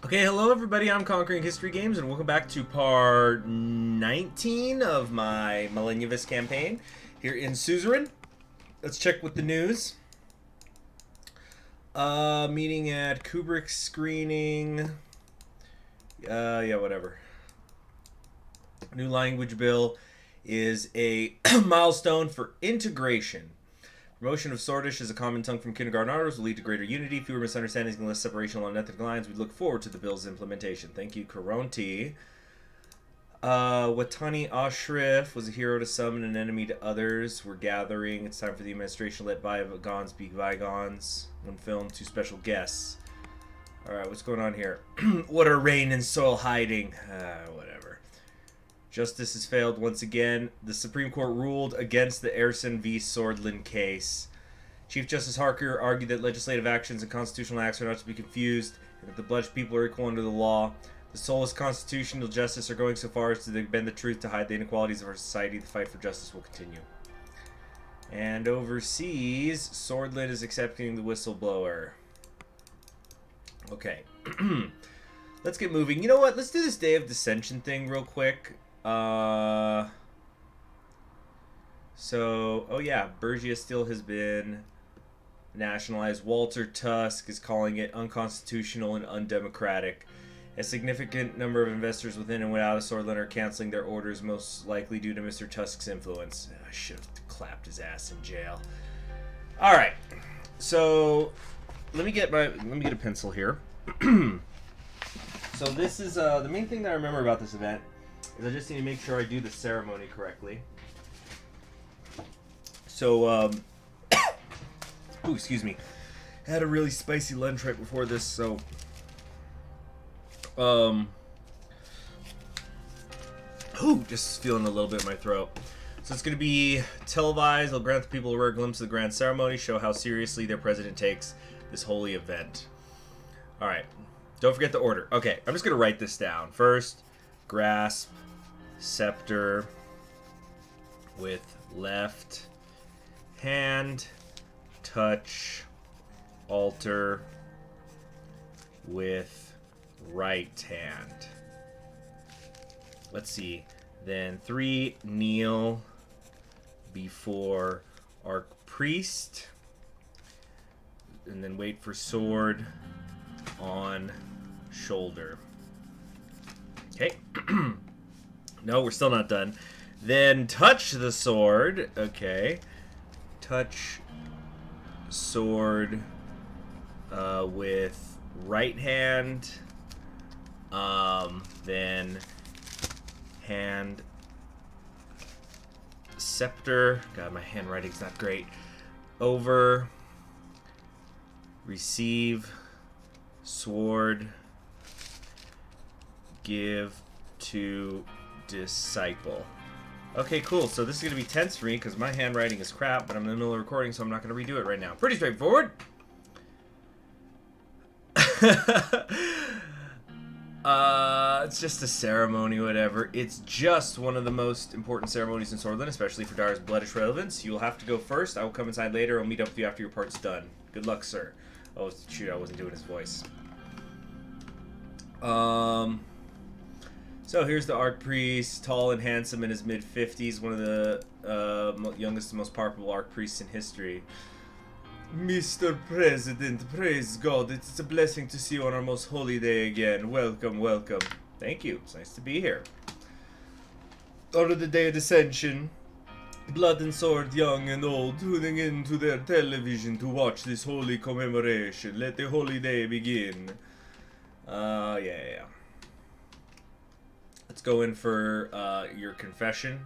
Okay, hello everybody, I'm Conquering History Games, and welcome back to part 19 of my Malenyevist campaign here in Suzerain. Let's check with the news. Meeting at Kubrick screening. Yeah, whatever. New language bill is a milestone for integration. Promotion of Swordish as a common tongue from kindergarten onwards will lead to greater unity, fewer misunderstandings, and less separation along ethnic lines. We look forward to the bill's implementation. Thank you, Karonti. Watani Ashrif was a hero to some and an enemy to others. We're gathering. It's time for the administration to let bygones be bygones. One film, two special guests. Alright, what's going on here? What are rain and soil hiding? Whatever. Justice has failed once again. The Supreme Court ruled against the Erson v. Swordlin case. Chief Justice Harker argued that legislative actions and constitutional acts are not to be confused, and that the blessed people are equal under the law. The soulless constitutional justice are going so far as to bend the truth to hide the inequalities of our society. The fight for justice will continue. And overseas, Swordlin is accepting the whistleblower. Okay. Let's get moving. You know what? Let's do this Day of Dissension thing real quick. Oh yeah, Bergia still has been nationalized. Walter Tusk is calling it unconstitutional and undemocratic. A significant number of investors within and without of Swordlin are canceling their orders, most likely due to Mr. Tusk's influence. I should have clapped his ass in jail. All right, so let me get a pencil here. So this is the main thing that I remember about this event. I just need to make sure I do the ceremony correctly. So, ooh, excuse me. I had a really spicy lunch right before this, so, ooh, just feeling a little bit in my throat. So it's going to be televised. I'll grant the people a rare glimpse of the grand ceremony, show how seriously their president takes this holy event. All right. Don't forget the order. Okay, I'm just going to write this down. First, grasp scepter with left hand, touch altar with right hand. Let's see. Then 3, kneel before archpriest, and then wait for sword on shoulder. Okay. No, we're still not done. Then touch the sword. Okay. Touch sword with right hand. Then hand scepter. God, my handwriting's not great. Over. Receive sword. Give to disciple. Okay, cool. So this is going to be tense for me because my handwriting is crap, but I'm in the middle of recording, so I'm not going to redo it right now. Pretty straightforward. It's just a ceremony, whatever. It's just one of the most important ceremonies in Swordlin, especially for Dara's bloodish relevance. You'll have to go first. I will come inside later. I'll meet up with you after your part's done. Good luck, sir. Oh, shoot, I wasn't doing his voice. So here's the archpriest, tall and handsome in his mid-50s, one of the youngest and most powerful archpriests in history. Mr. President, praise God, it's a blessing to see you on our most holy day again. Welcome, welcome. Thank you, it's nice to be here. On the day of Dissension, blood and sword, young and old, tuning into their television to watch this holy commemoration. Let the holy day begin. Yeah. Let's go in for your confession.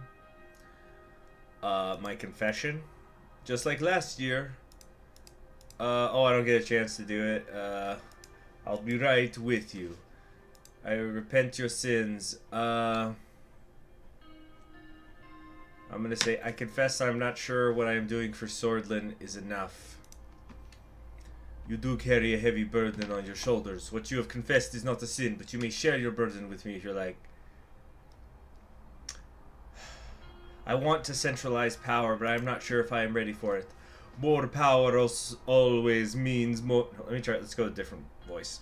My confession. Just like last year. Oh, I don't get a chance to do it. I'll be right with you. I repent your sins. I'm gonna say, I confess I'm not sure what I am doing for Swordlin is enough. You do carry a heavy burden on your shoulders. What you have confessed is not a sin, but you may share your burden with me if you're like. I want to centralize power, but I'm not sure if I am ready for it. More power always means more... Let me try it. Let's go with a different voice.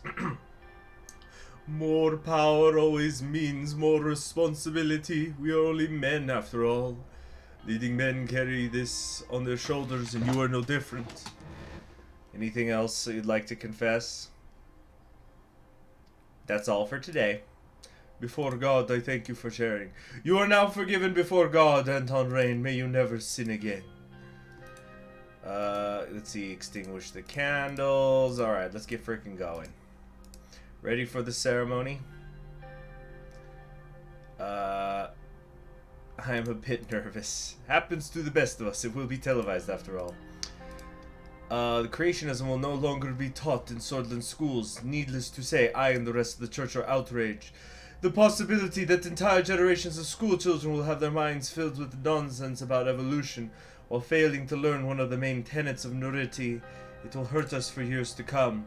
More power always means more responsibility. We are only men after all. Leading men carry this on their shoulders, and you are no different. Anything else you'd like to confess? That's all for today. Before God, I thank you for sharing. You are now forgiven before God, Anton Rain. May you never sin again. Let's see. Extinguish the candles. Alright, let's get freaking going. Ready for the ceremony? I am a bit nervous. Happens to the best of us. It will be televised after all. The creationism will no longer be taught in Swordland schools. Needless to say, I and the rest of the church are outraged. The possibility that entire generations of school children will have their minds filled with nonsense about evolution while failing to learn one of the main tenets of Nuriti, it will hurt us for years to come.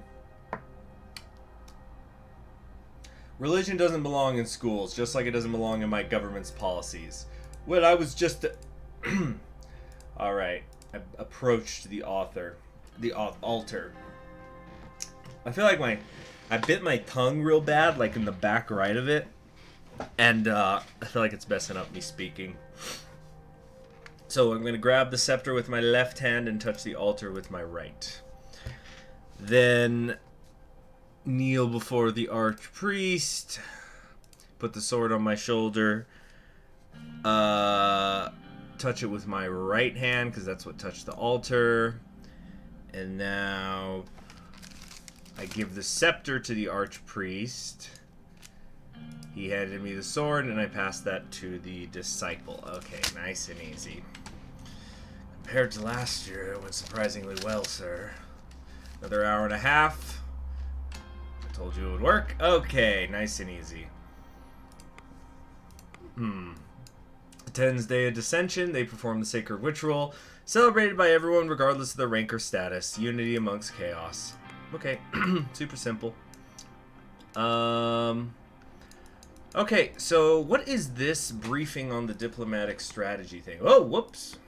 Religion doesn't belong in schools, just like it doesn't belong in my government's policies. Well, I was just... Alright, I approached the altar. I feel like I bit my tongue real bad, like in the back right of it. And I feel like it's messing up me speaking. So I'm going to grab the scepter with my left hand and touch the altar with my right. Then kneel before the archpriest. Put the sword on my shoulder. Touch it with my right hand, because that's what touched the altar. And now I give the scepter to the archpriest. He handed me the sword, and I passed that to the disciple. Okay, nice and easy. Compared to last year, it went surprisingly well, sir. Another hour and a half. I told you it would work. Okay, nice and easy. Attends Day of Dissension. They perform the sacred ritual, celebrated by everyone regardless of their rank or status. Unity amongst chaos. Okay, super simple. Okay, so what is this briefing on the diplomatic strategy thing? Oh, whoops.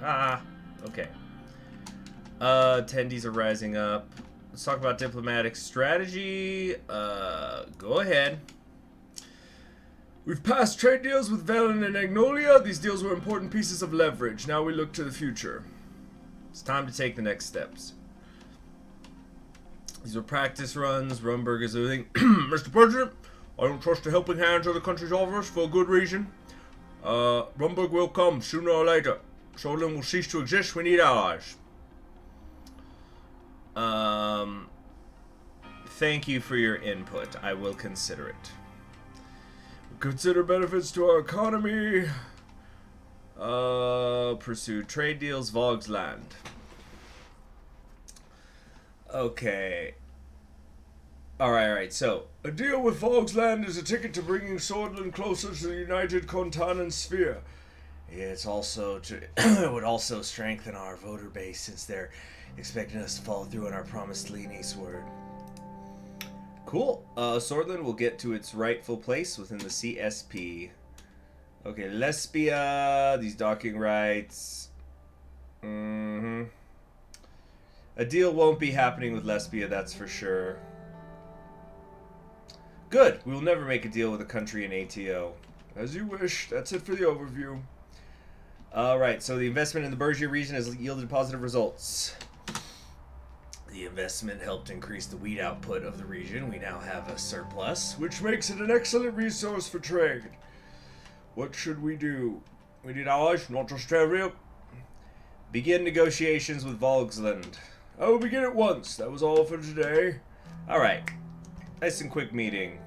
Okay. Attendees are rising up. Let's talk about diplomatic strategy. Go ahead. We've passed trade deals with Velen and Agnolia. These deals were important pieces of leverage. Now we look to the future. It's time to take the next steps. These are practice runs. Rumberg is everything. Mr. President, I don't trust the helping hands of the country's officers for a good reason. Rumberg will come sooner or later. Swordland will cease to exist. We need allies. Thank you for your input. I will consider it. Consider benefits to our economy. Pursue trade deals. Vogsland. Okay. Alright, so a deal with Vogsland is a ticket to bringing Swordland closer to the United Kontanan Sphere. It's also it would also strengthen our voter base since they're expecting us to follow through on our promise to lean eastward. Cool. Swordland will get to its rightful place within the CSP. Okay, Lesbia, these docking rights. A deal won't be happening with Lesbia, that's for sure. Good. We will never make a deal with a country in ATO. As you wish. That's it for the overview. Alright, so the investment in the Bergia region has yielded positive results. The investment helped increase the wheat output of the region. We now have a surplus, which makes it an excellent resource for trade. What should we do? We need allies, not just area. Begin negotiations with Vogsland. I will begin at once. That was all for today. Alright. Nice and quick meeting.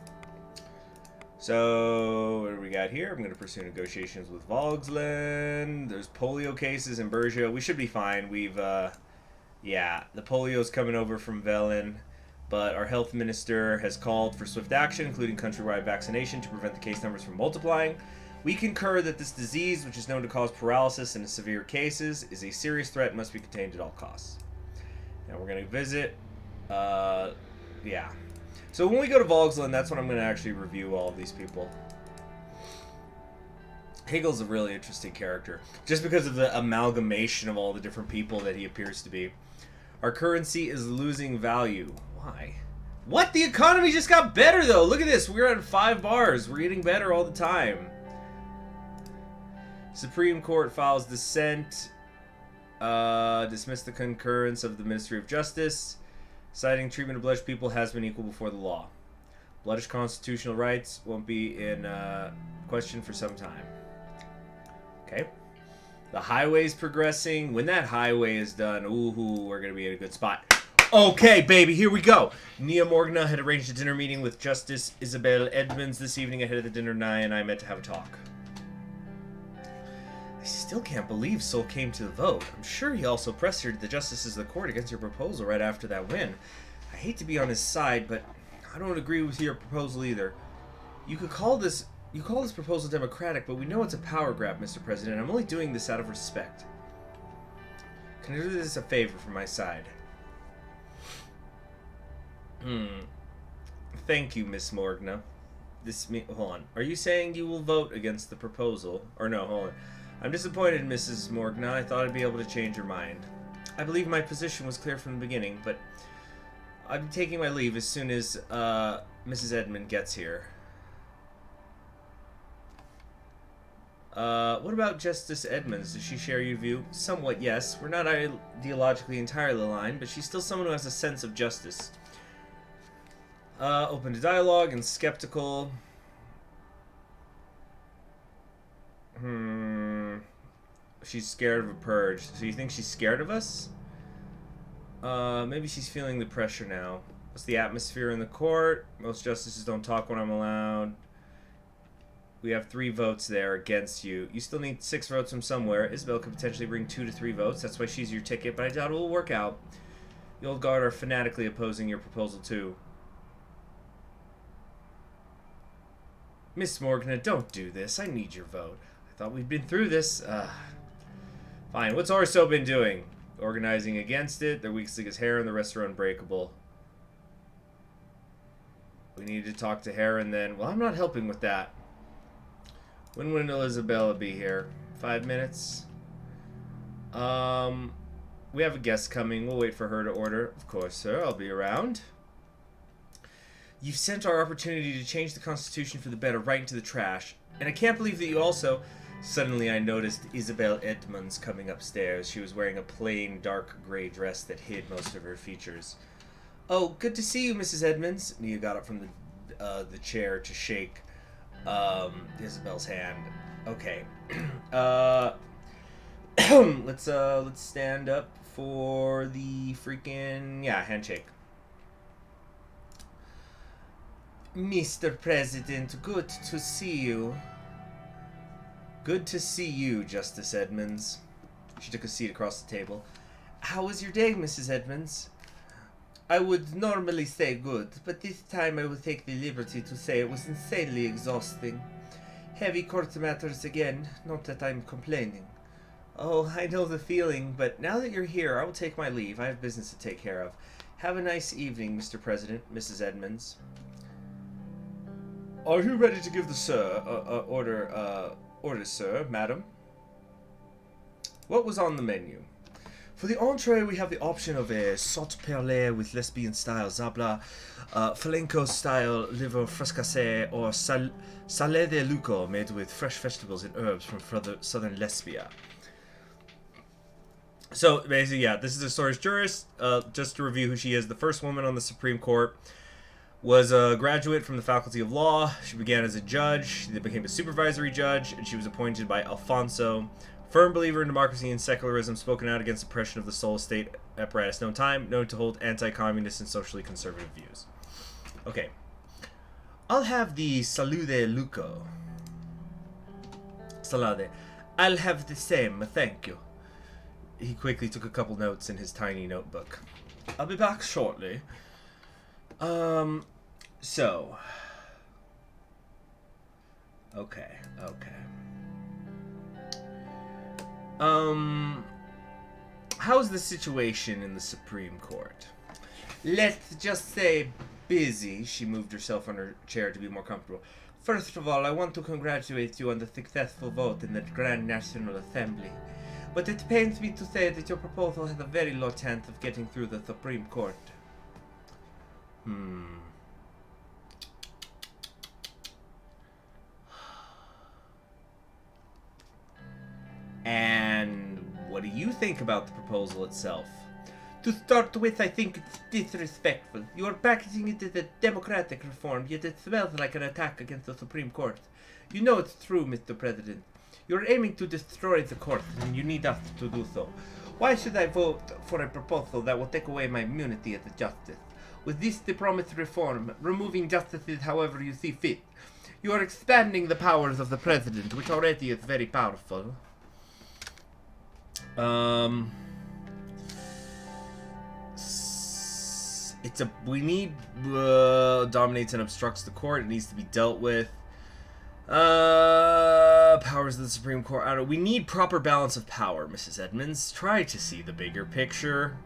So, what do we got here? I'm going to pursue negotiations with Vogsland. There's polio cases in Bergia. We should be fine. We've, yeah, the polio's coming over from Velen, but our health minister has called for swift action, including countrywide vaccination, to prevent the case numbers from multiplying. We concur that this disease, which is known to cause paralysis in severe cases, is a serious threat and must be contained at all costs. Now we're going to visit, yeah. So when we go to Vogsland, that's when I'm going to actually review all of these people. Hegel's a really interesting character, just because of the amalgamation of all the different people that he appears to be. Our currency is losing value. Why? What? The economy just got better, though. Look at this. We're at 5 bars. We're getting better all the time. Supreme Court files dissent. Dismiss the concurrence of the Ministry of Justice. Citing treatment of Bloodish people has been equal before the law. Bloodish constitutional rights won't be in question for some time. Okay. The highway's progressing. When that highway is done, ooh, we're going to be in a good spot. Okay, baby, here we go. Nia Morgana had arranged a dinner meeting with Justice Isabel Edmonds this evening ahead of the dinner. Nia and I met to have a talk. I still can't believe Sol came to the vote. I'm sure he also pressured the justices of the court against your proposal right after that win. I hate to be on his side, but I don't agree with your proposal either. You call this proposal democratic, but we know it's a power grab, Mr. President. I'm only doing this out of respect. Can I do this a favor from my side? Thank you, Miss Morgana. Hold on. Are you saying you will vote against the proposal? Or no, hold on. I'm disappointed, Mrs. Morgana. I thought I'd be able to change your mind. I believe my position was clear from the beginning, but I'll be taking my leave as soon as Mrs. Edmond gets here. What about Justice Edmonds? Does she share your view? Somewhat, yes. We're not ideologically entirely aligned, but she's still someone who has a sense of justice. Open to dialogue and skeptical. She's scared of a purge. So you think she's scared of us? Maybe she's feeling the pressure now. What's the atmosphere in the court? Most justices don't talk when I'm allowed. We have 3 votes there against you. You still need 6 votes from somewhere. Isabel could potentially bring 2 to 3 votes. That's why she's your ticket, but I doubt it will work out. The old guard are fanatically opposing your proposal too. Miss Morgana, don't do this. I need your vote. I thought we'd been through this. Fine. What's Orso been doing? Organizing against it. Their weak link is Heron. The rest are unbreakable. We need to talk to Heron then. Well, I'm not helping with that. When will Isabella be here? 5 minutes? We have a guest coming. We'll wait for her to order. Of course, sir. I'll be around. You've sent our opportunity to change the Constitution for the better right into the trash. And I can't believe that you also... Suddenly I noticed Isabel Edmonds coming upstairs. She was wearing a plain dark gray dress that hid most of her features. Oh, good to see you, Mrs. Edmonds. Nia got up from the chair to shake Isabel's hand. Okay. Let's stand up for the freaking handshake. Mr. President, good to see you. Good to see you, Justice Edmonds. She took a seat across the table. How was your day, Mrs. Edmonds? I would normally say good, but this time I will take the liberty to say it was insanely exhausting. Heavy court matters again, not that I'm complaining. Oh, I know the feeling, but now that you're here, I will take my leave. I have business to take care of. Have a nice evening, Mr. President, Mrs. Edmonds. Are you ready to give the orders, sir, madam? What was on the menu? For the entree, we have the option of a sauté perlé with lesbian-style zabla, flamenco-style liver frescassé, or salé de luco made with fresh vegetables and herbs from southern Lesbia. So, basically, this is a Soros jurist. Just to review who she is, the first woman on the Supreme Court. Was a graduate from the Faculty of Law. She began as a judge. She then became a supervisory judge, and she was appointed by Alfonso. Firm believer in democracy and secularism, spoken out against oppression of the sole state apparatus. Known to hold anti-communist and socially conservative views. Okay. I'll have the salud de luco. Salade. I'll have the same, thank you. He quickly took a couple notes in his tiny notebook. I'll be back shortly. Okay. How's the situation in the Supreme Court? Let's just say busy. She moved herself on her chair to be more comfortable. First of all, I want to congratulate you on the successful vote in the Grand National Assembly. But it pains me to say that your proposal has a very low chance of getting through the Supreme Court. you think about the proposal itself? To start with, I think it's disrespectful. You are packaging it as a democratic reform, yet it smells like an attack against the Supreme Court. You know it's true, Mr. President. You are aiming to destroy the court, and you need us to do so. Why should I vote for a proposal that will take away my immunity as a justice? With this the promised reform, removing justices however you see fit, you are expanding the powers of the president, which already is very powerful. We need dominates and obstructs the court. It needs to be dealt with. Powers of the Supreme Court. We need proper balance of power, Mrs. Edmonds. Try to see the bigger picture.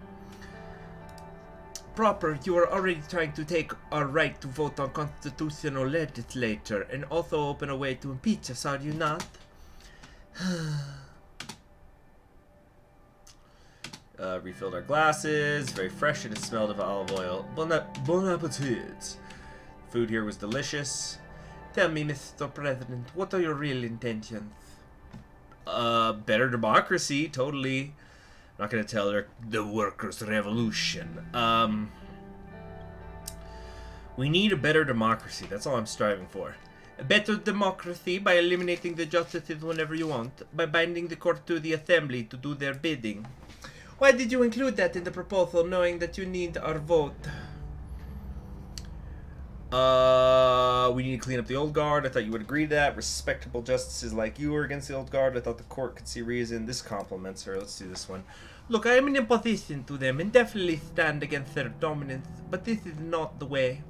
Proper. You are already trying to take our right to vote on constitutional legislature and also open a way to impeach us, are you not? Refilled our glasses. Very fresh and it smelled of olive oil. Bon appetit. Food here was delicious. Tell me, Mr. President, what are your real intentions? Better democracy, totally. I'm not gonna tell her the workers' revolution. We need a better democracy. That's all I'm striving for. A better democracy by eliminating the justices whenever you want, by binding the court to the assembly to do their bidding. Why did you include that in the proposal, knowing that you need our vote? We need to clean up the old guard. I thought you would agree to that. Respectable justices like you are against the old guard. I thought the court could see reason. This compliments her. Let's do this one. Look, I am in opposition to them and definitely stand against their dominance, but this is not the way.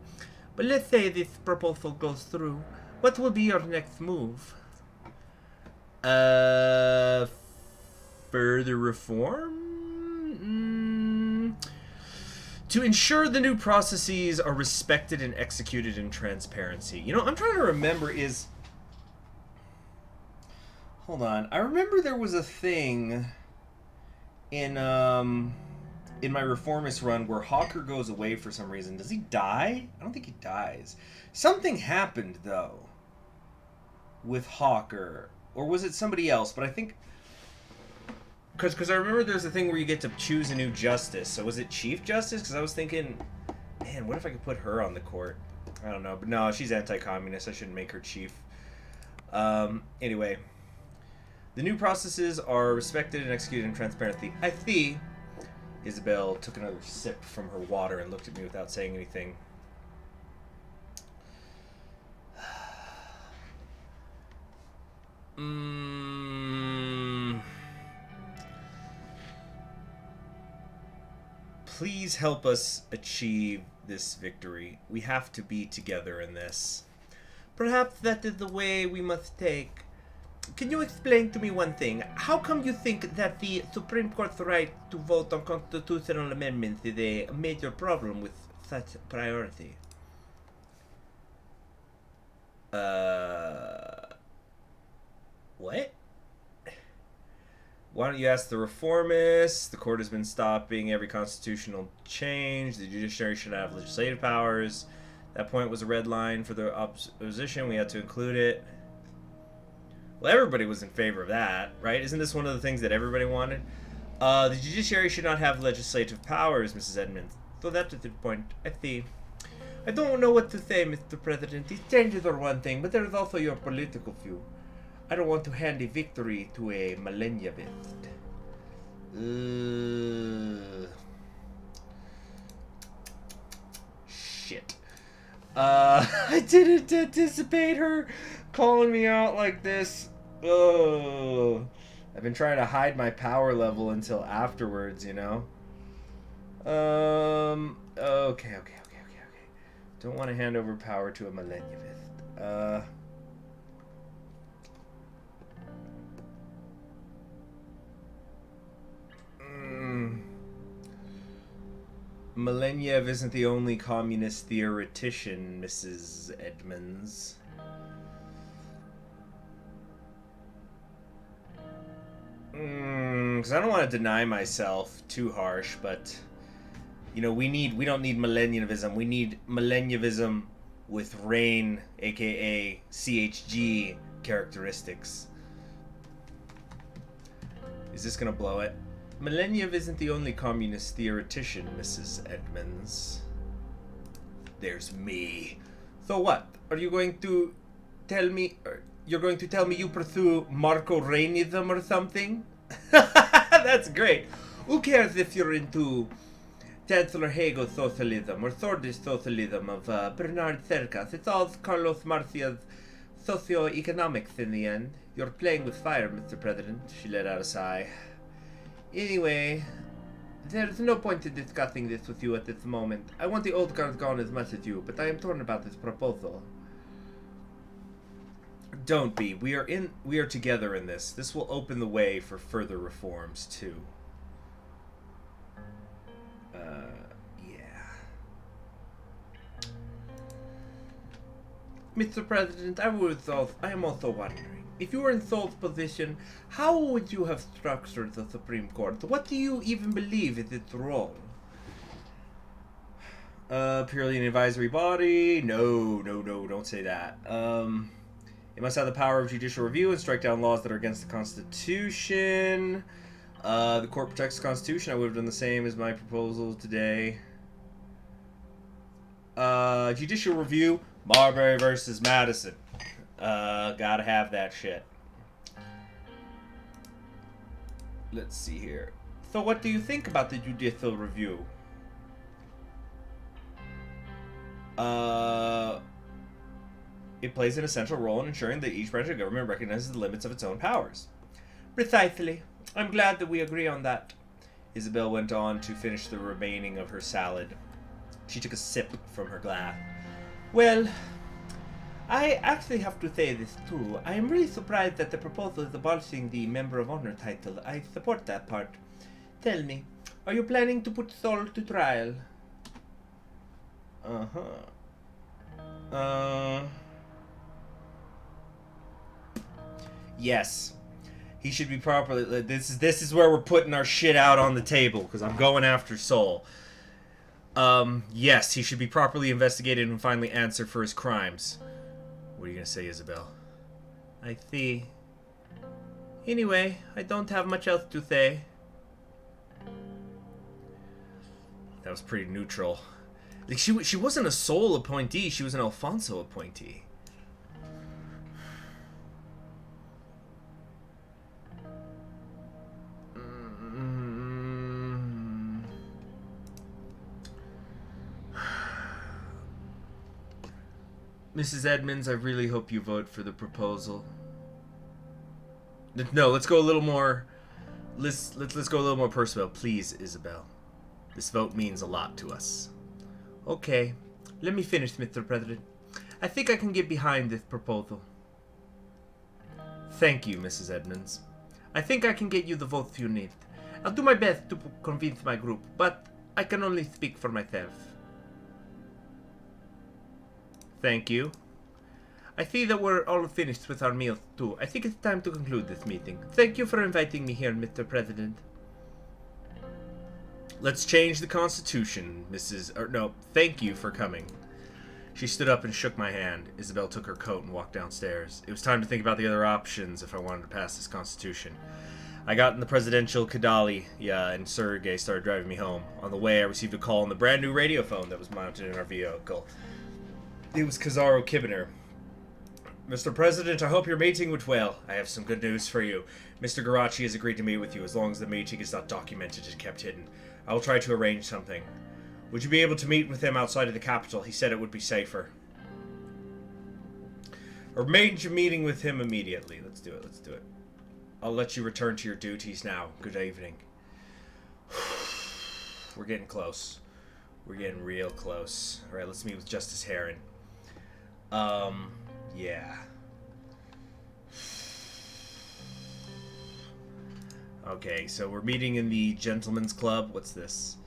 But let's say this proposal goes through. What will be your next move? Further reform? To ensure the new processes are respected and executed in transparency. You know, I'm trying to remember is... Hold on. I remember there was a thing in my Reformist run where Hawker goes away for some reason. Does he die? I don't think he dies. Something happened, though, with Hawker. Or was it somebody else? But I think... Because I remember there's a thing where you get to choose a new justice. So was it Chief Justice? Because I was thinking, man, what if I could put her on the court? I don't know. But no, she's anti-communist. I shouldn't make her chief. Anyway. The new processes are respected and executed in transparency. I see. Isabel took another sip from her water and looked at me without saying anything. Please help us achieve this victory. We have to be together in this. Perhaps that is the way we must take. Can you explain to me one thing? How come you think that the Supreme Court's right to vote on constitutional amendments is a major problem with such priority? What? Why don't you ask the reformists? The court has been stopping every constitutional change. The judiciary should have legislative powers. That point was a red line for the opposition. We had to include it. Well, everybody was in favor of that, right? Isn't this one of the things that everybody wanted? The judiciary should not have legislative powers, Mrs. Edmonds. So that's a good point. I see. I don't know what to say, Mr. President. These changes are one thing, but there is also your political view. I don't want to hand a victory to a Malenyevist. Shit. I didn't anticipate her calling me out like this. Oh, I've been trying to hide my power level until afterwards, you know? Okay. Don't want to hand over power to a Malenyevist. Malenyevist isn't the only communist theoretician, Mrs. Edmonds. Because I don't want to deny myself too harsh, but you know, we don't need Malenyvism. We need Malenyvism with Reign, aka CHG characteristics. Is this gonna blow it? Malenyevist isn't the only communist theoretician, Mrs. Edmonds. There's me. So what? Are you going to tell me... You're going to tell me you pursue Marco-Rainism or something? That's great. Who cares if you're into Chancellor Hegel's socialism or Swordist socialism of Bernard Cercas? It's all Carlos Marcia's socio-economics in the end. You're playing with fire, Mr. President. She let out a sigh. Anyway, there's no point in discussing this with you at this moment. I want the old guard gone as much as you, but I am torn about this proposal. Don't be. We are together in this. This will open the way for further reforms too. Yeah. Mr. President, I am also wondering, if you were in Sol's position, how would you have structured the Supreme Court? What do you even believe is its role? Purely an advisory body? No, don't say that. It must have the power of judicial review and strike down laws that are against the Constitution. The court protects the Constitution. I would have done the same as my proposal today. Judicial review. Marbury versus Madison. Gotta have that shit. Let's see here. So what do you think about the judicial review? It plays an essential role in ensuring that each branch of government recognizes the limits of its own powers. Precisely. I'm glad that we agree on that. Isabel went on to finish the remaining of her salad. She took a sip from her glass. Well, I actually have to say this too. I am really surprised that the proposal is abolishing the Member of Honor title. I support that part. Tell me, are you planning to put Sol to trial? Yes. He should be properly... This is where we're putting our shit out on the table, because I'm going after Sol. Yes, he should be properly investigated and finally answer for his crimes. What are you going to say, Isabel? I see. Anyway, I don't have much else to say. That was pretty neutral. Like, she wasn't a Sol appointee, she was an Alfonso appointee. Mrs. Edmonds, I really hope you vote for the proposal. No, let's go a little more. Let's go a little more personal, please, Isabel. This vote means a lot to us. Okay, let me finish, Mr. President. I think I can get behind this proposal. Thank you, Mrs. Edmonds. I think I can get you the votes you need. I'll do my best to convince my group, but I can only speak for myself. Thank you. I see that we're all finished with our meals, too. I think it's time to conclude this meeting. Thank you for inviting me here, Mr. President. Let's change the Constitution, thank you for coming. She stood up and shook my hand. Isabel took her coat and walked downstairs. It was time to think about the other options if I wanted to pass this Constitution. I got in the presidential Kadali, and Sergey started driving me home. On the way, I received a call on the brand new radio phone that was mounted in our vehicle. It was Kazaro Kibiner. Mr. President, I hope your meeting went well. I have some good news for you. Mr. Garachi has agreed to meet with you as long as the meeting is not documented and kept hidden. I will try to arrange something. Would you be able to meet with him outside of the capital? He said it would be safer. Arrange a meeting with him immediately. Let's do it. I'll let you return to your duties now. Good evening. We're getting close. We're getting real close. Alright, let's meet with Justice Heron. Yeah. Okay, so we're meeting in the Gentleman's Club. What's this?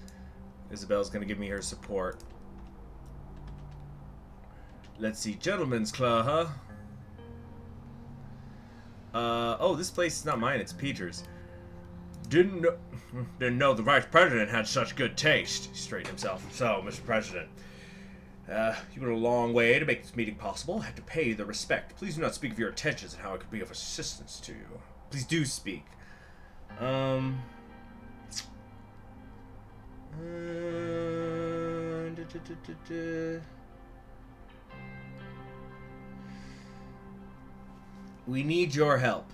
Isabel's gonna give me her support. Let's see, Gentleman's Club, huh? Oh, this place is not mine, it's Peter's. Didn't know the Vice President had such good taste. He straightened himself. So, Mr. President, you went a long way to make this meeting possible. I had to pay you the respect. Please do not speak of your intentions and how I could be of assistance to you. Please do speak. We need your help.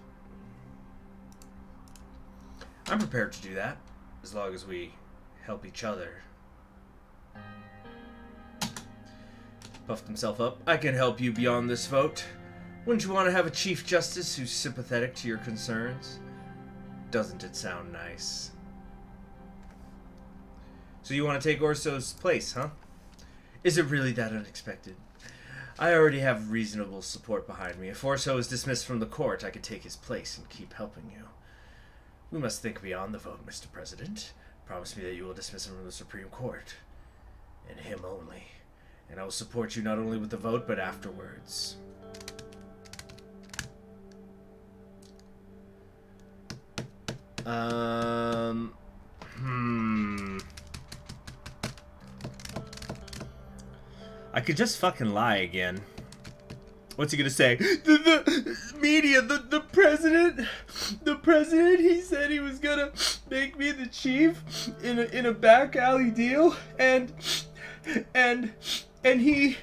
I'm prepared to do that, as long as we help each other. Puffed himself up. I can help you beyond this vote. Wouldn't you want to have a Chief Justice who's sympathetic to your concerns? Doesn't it sound nice? So you want to take Orso's place, huh? Is it really that unexpected? I already have reasonable support behind me. If Orso is dismissed from the court, I could take his place and keep helping you. We must think beyond the vote, Mr. President. Promise me that you will dismiss him from the Supreme Court. And him only. And I will support you not only with the vote, but afterwards. I could just fucking lie again. What's he gonna say? The media, the president, he said he was gonna make me the chief in a back alley deal, and he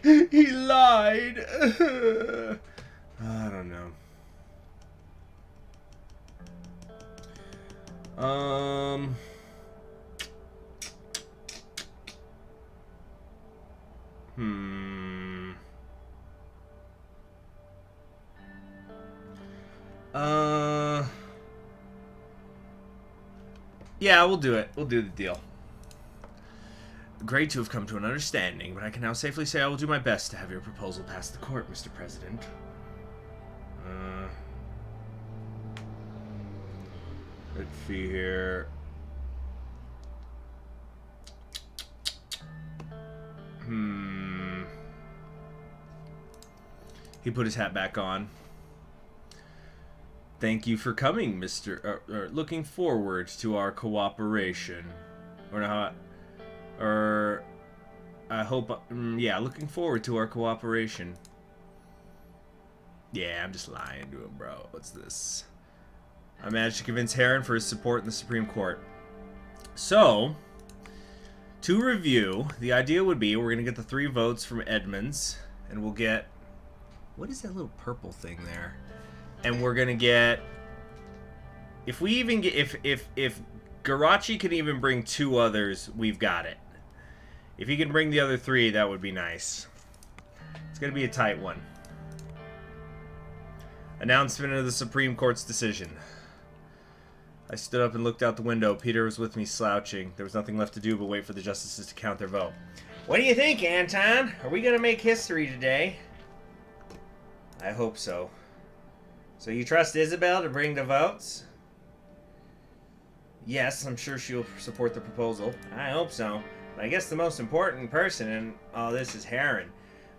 lied. I don't know. Yeah, we'll do it. We'll do the deal. Great to have come to an understanding, but I can now safely say I will do my best to have your proposal pass the court, Mr. President. Let's see here. He put his hat back on. Thank you for coming, Mr. Looking forward to our cooperation. I hope. Yeah, looking forward to our cooperation. Yeah, I'm just lying to him, bro. What's this? I managed to convince Heron for his support in the Supreme Court. So, to review, the idea would be we're going to get the 3 votes from Edmonds, and we'll get... What is that little purple thing there? And we're going to get... If we even get... If Garachi can even bring 2 others, we've got it. If he can bring the other 3, that would be nice. It's going to be a tight one. Announcement of the Supreme Court's decision. I stood up and looked out the window. Peter was with me, slouching. There was nothing left to do but wait for the justices to count their vote. What do you think, Anton? Are we going to make history today? I hope so. So you trust Isabel to bring the votes? Yes, I'm sure she'll support the proposal. I hope so. But I guess the most important person in all this is Heron.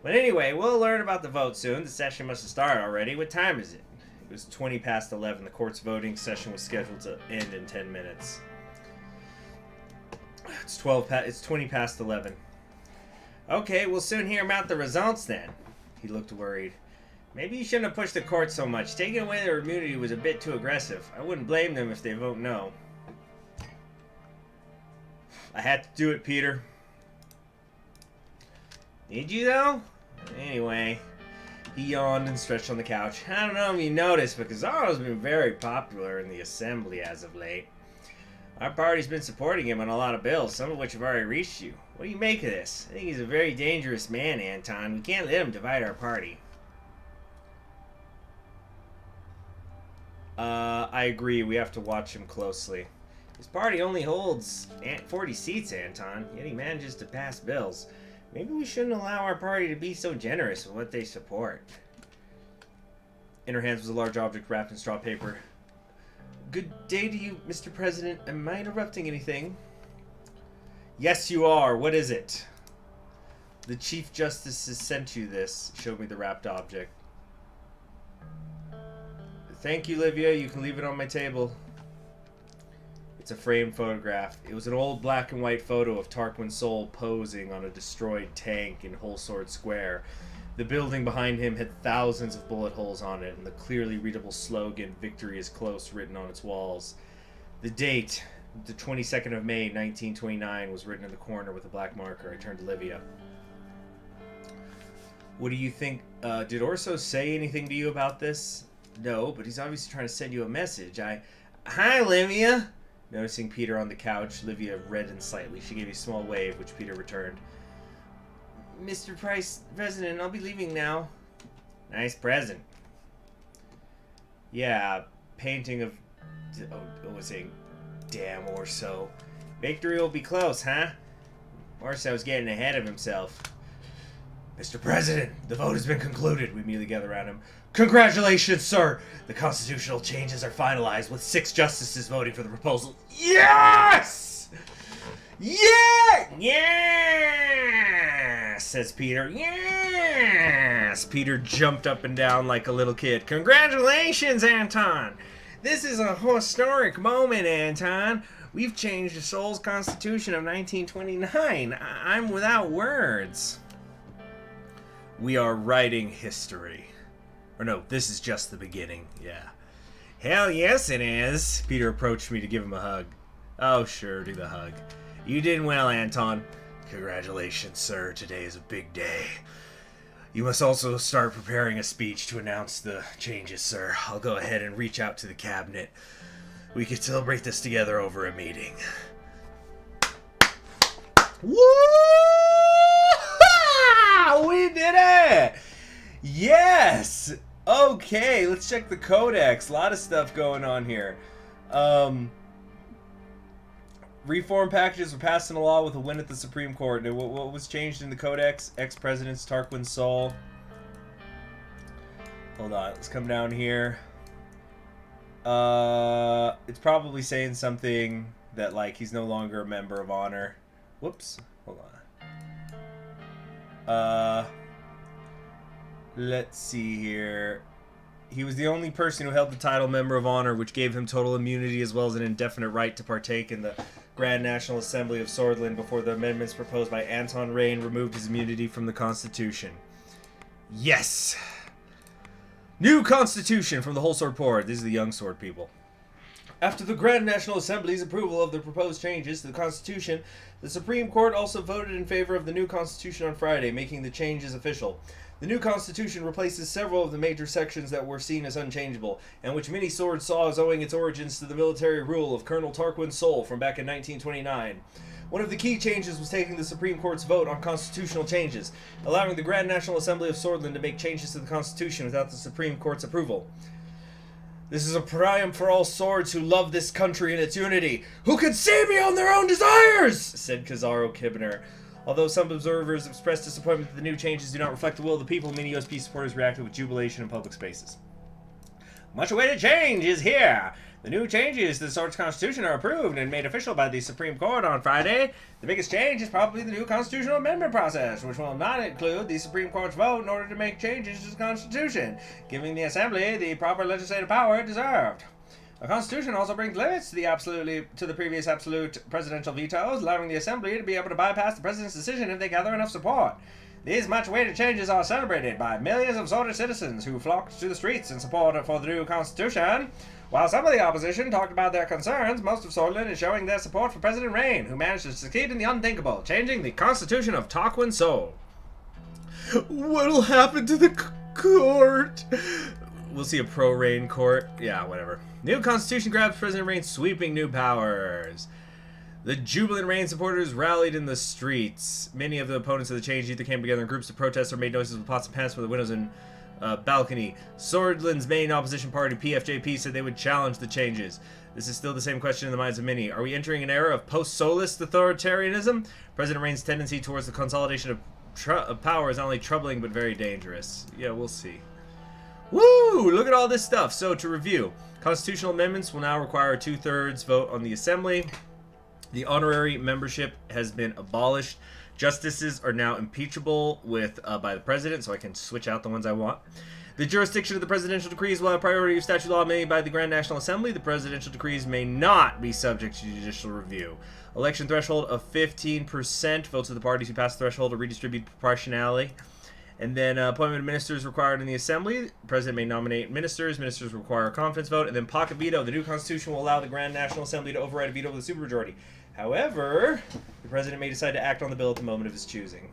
But anyway, we'll learn about the vote soon. The session must have started already. What time is it? It was 20 past 11. The court's voting session was scheduled to end in 10 minutes. It's 20 past 11. Okay, we'll soon hear about the results then. He looked worried. Maybe you shouldn't have pushed the court so much. Taking away their immunity was a bit too aggressive. I wouldn't blame them if they vote no. I had to do it, Peter. Did you, though? Anyway, he yawned and stretched on the couch. I don't know if you noticed, but Cazzaro's been very popular in the assembly as of late. Our party's been supporting him on a lot of bills, some of which have already reached you. What do you make of this? I think he's a very dangerous man, Anton. We can't let him divide our party. I agree. We have to watch him closely. His party only holds 40 seats, Anton, yet he manages to pass bills. Maybe we shouldn't allow our party to be so generous with what they support. In her hands was a large object wrapped in straw paper. Good day to you, Mr. President. Am I interrupting anything? Yes, you are. What is it? The Chief Justice has sent you this. Showed me the wrapped object. Thank you, Livia. You can leave it on my table. It's a framed photograph. It was an old black and white photo of Tarquin Sol posing on a destroyed tank in Whole Sword Square. The building behind him had thousands of bullet holes on it, and the clearly readable slogan, "Victory is close," written on its walls. The date, The 22nd of May, 1929 was written in the corner with a black marker. I turned to Livia. What do you think? Did Orso say anything to you about this? No, but he's obviously trying to send you a message. Hi, Livia! Noticing Peter on the couch, Livia reddened slightly. She gave a small wave, which Peter returned. Mr. President, I'll be leaving now. Nice present. Yeah, painting of... Oh, was saying, damn Orso. Victory will be close, huh? Orso's getting ahead of himself. Mr. President, the vote has been concluded. We immediately gather around him. Congratulations, sir! The constitutional changes are finalized with 6 justices voting for the proposal. Yes! Yeah! Yes! Says Peter. Yes! Peter jumped up and down like a little kid. Congratulations, Anton! This is a historic moment, Anton. We've changed the Soul's Constitution of 1929. I'm without words. We are writing history. Or no, this is just the beginning. Yeah. Hell yes it is. Peter approached me to give him a hug. Oh, sure, do the hug. You did well, Anton. Congratulations, sir. Today is a big day. You must also start preparing a speech to announce the changes, sir. I'll go ahead and reach out to the cabinet. We could celebrate this together over a meeting. Woo! We did it! Yes! Okay, let's check the codex. A lot of stuff going on here. Reform packages were passed into law with a win at the Supreme Court. What was changed in the codex? Ex-Presidents Tarquin Sol. Hold on, let's come down here. It's probably saying something that, like, he's no longer a member of honor. Whoops. Hold on. Let's see here. He was the only person who held the title Member of Honor, which gave him total immunity as well as an indefinite right to partake in the Grand National Assembly of Swordland before the amendments proposed by Anton Rain removed his immunity from the Constitution. Yes! New Constitution from the Whole Sword Board. These are the young sword people. After the Grand National Assembly's approval of the proposed changes to the Constitution, the Supreme Court also voted in favor of the new Constitution on Friday, making the changes official. The new Constitution replaces several of the major sections that were seen as unchangeable, and which many swords saw as owing its origins to the military rule of Colonel Tarquin Sol from back in 1929. One of the key changes was taking the Supreme Court's vote on constitutional changes, allowing the Grand National Assembly of Swordland to make changes to the Constitution without the Supreme Court's approval. This is a triumph for all swords who love this country and its unity, who can see beyond their own desires, said Kazaro Kibner. Although some observers expressed disappointment that the new changes do not reflect the will of the people, many USP supporters reacted with jubilation in public spaces. Much awaited change is here. The new changes to the Swords Constitution are approved and made official by the Supreme Court on Friday. The biggest change is probably the new constitutional amendment process, which will not include the Supreme Court's vote in order to make changes to the Constitution, giving the Assembly the proper legislative power it deserved. The Constitution also brings limits to the previous absolute presidential vetoes, allowing the Assembly to be able to bypass the President's decision if they gather enough support. These much-awaited changes are celebrated by millions of Sworded citizens who flocked to the streets in support for the new Constitution. While some of the opposition talked about their concerns, most of Swordland is showing their support for President Rain, who managed to succeed in the unthinkable, changing the Constitution of Tarquin Sol. What'll happen to the court? We'll see a pro-Rain court. Yeah, whatever. New Constitution grabs President Rain's sweeping new powers. The jubilant Rain supporters rallied in the streets. Many of the opponents of the change either came together in groups to protest or made noises with pots and pans from the windows and balcony. Swordland's main opposition party, PFJP, said they would challenge the changes. This is still the same question in the minds of many. Are we entering an era of post-Solist authoritarianism? President Rain's tendency towards the consolidation of power is not only troubling but very dangerous. Yeah, we'll see. Woo! Look at all this stuff. So, to review, constitutional amendments will now require a 2/3 vote on the Assembly. The honorary membership has been abolished. Justices are now impeachable by the President, so I can switch out the ones I want. The jurisdiction of the presidential decrees will have priority of statute law made by the Grand National Assembly. The presidential decrees may not be subject to judicial review. Election threshold of 15%. Votes of the parties who pass the threshold are redistributed proportionally. And then appointment of ministers required in the assembly. The president may nominate ministers. Ministers require a confidence vote. And then pocket veto. The new constitution will allow the Grand National Assembly to override a veto with a supermajority. However, the president may decide to act on the bill at the moment of his choosing.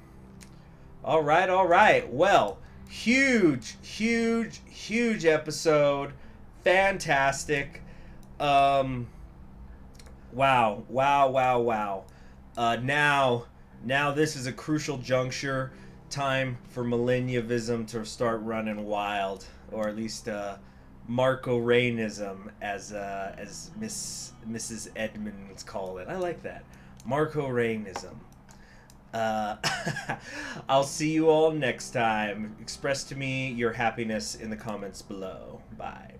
All right, all right. Well, huge episode. Fantastic. Wow. Now this is a crucial juncture. Time for Malenyevist to start running wild, or at least Marco Reynism, as Mrs. Edmonds called it. I like that, Marco Reynism. I'll see you all next time. Express to me your happiness in the comments below. Bye.